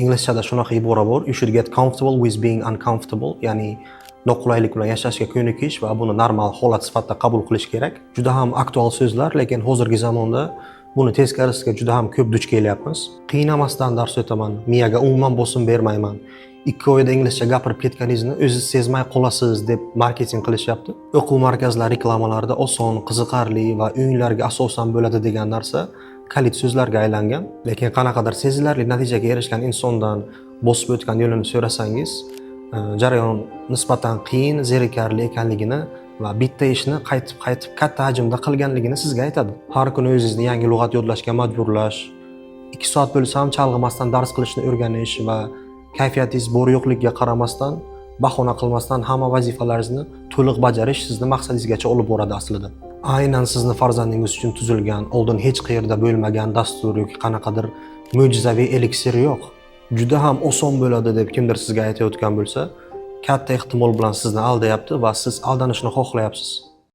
Inglizchada shunaqa ibora bor. You should get comfortable with being uncomfortable. Ya'ni noqulaylik bilan yashashga ko'nikish va buni normal holat sifatida qabul qilish kerak. Juda ham aktual so'zlar, lekin hozirgi zamonda buni teskarisiga juda ham ko'p duch kelyapmiz. Qiynamasdan dars o'taman, miyaga umuman bosim bermayman. 2 oyda inglizcha gapirib ketganingizni o'zingiz sezmay qolasiz deb marketing qilishyapti. O'quv markazlari reklamalarida oson, qiziqarli va o'yinlarga asosan bo'ladi degan narsa kalit so'zlarga aylangan. Lekin qanaqadir sezilarli natijaga erishgan insondan bosib o'tgan yo'lini so'rasangiz, jarayon nisbatan qiyin, zerikarli ekanligini va bitta ishni qaytib katta hajmda qilganligini sizga aytadi. Har kuni o'zingizni yangi lug'at yodlashga majburlash, 2 soat bo'lsa ham chalg'imasdan dars qilishni o'rganish va kayfiyatingiz bor yo'qligiga qaramasdan, bahona qilmasdan hamma vazifalaringizni to'liq bajarish sizni maqsadingizgacha olib boradi aslida. Aynan sizni farzandingiz uchun tuzilgan, oldin hech qayerda bo'lmagan dastur yoki qanaqadir mo'jizaviy eliksir yo'q. Juda ham oson bo'ladi deb kimdir sizga aytayotgan bo'lsa, katta ehtimol bilan sizni aldayapti va siz aldanishni xohlayapsiz.